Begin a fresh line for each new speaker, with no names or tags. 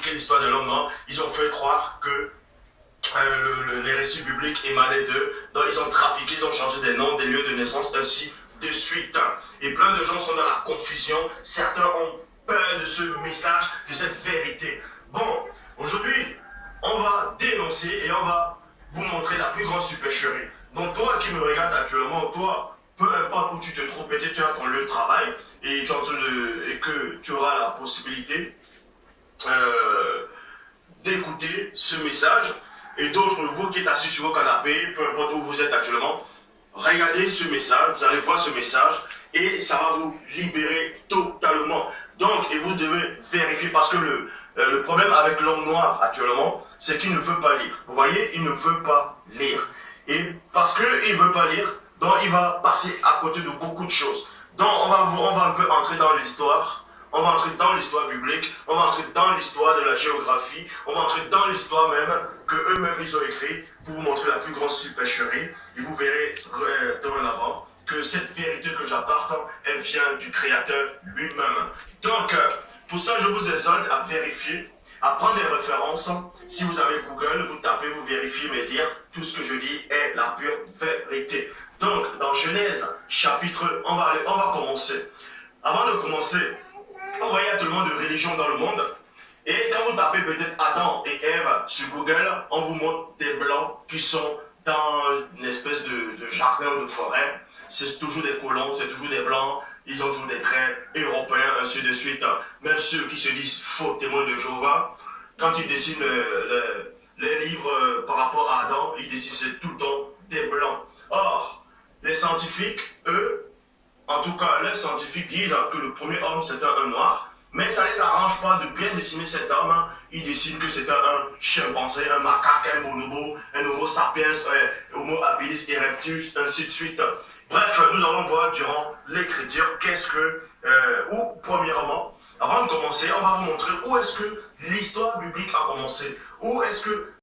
trafiqué l'histoire de l'homme noir. Ils ont fait croire que les récits bibliques émanaient d'eux. Donc ils ont trafiqué, ils ont changé des noms, des lieux de naissance, ainsi de suite. Et plein de gens sont dans la confusion. Certains ont peur de ce message, de cette vérité. Bon, aujourd'hui, on va dénoncer et on va vous montrer la plus grande supercherie. Donc toi qui me regardes actuellement, toi, peu importe où tu te trouves, peut-être tu as ton lieu de travail et, et que tu auras la possibilité d'écouter ce message. Et d'autres, vous qui êtes assis sur vos canapés, peu importe où vous êtes actuellement, regardez ce message, vous allez voir ce message et ça va vous libérer totalement. Donc, et vous devez vérifier parce que le problème avec l'homme noir actuellement, c'est qu'il ne veut pas lire. Vous voyez, il ne veut pas lire. Et parce qu'il ne veut pas lire, donc il va passer à côté de beaucoup de choses. Donc, on va un peu entrer dans l'histoire. On va entrer dans l'histoire biblique, on va entrer dans l'histoire de la géographie, on va entrer dans l'histoire même que eux-mêmes ils ont écrit pour vous montrer la plus grande supercherie. Et vous verrez dorénavant que cette vérité que j'apporte, elle vient du Créateur lui-même. Donc, pour ça, je vous exhorte à vérifier, à prendre des références. Si vous avez Google, vous tapez, vous vérifiez, mais dire tout ce que je dis est la pure vérité. Donc, dans Genèse, chapitre, on va commencer. Avant de commencer, vous voyez, il y a tellement de religions dans le monde. Et quand vous tapez peut-être Adam et Ève sur Google, on vous montre des blancs qui sont dans une espèce de jardin ou de forêt. C'est toujours des colons, c'est toujours des blancs. Ils ont tous des traits européens, ainsi de suite. Même ceux qui se disent faux témoins de Jéhovah, quand ils dessinent les livres par rapport à Adam, ils dessinent tout le temps des blancs. Or, les scientifiques, eux, en tout cas, les scientifiques disent que le premier homme, c'était un noir, mais ça ne les arrange pas de bien dessiner cet homme. Ils dessinent que c'était un chimpanzé, un macaque, un bonobo, un homo sapiens, un homo habilis erectus, ainsi de suite. Bref, nous allons voir durant l'écriture qu'est-ce que, ou premièrement, avant de commencer, on va vous montrer où est-ce que l'histoire biblique a commencé. Où est-ce que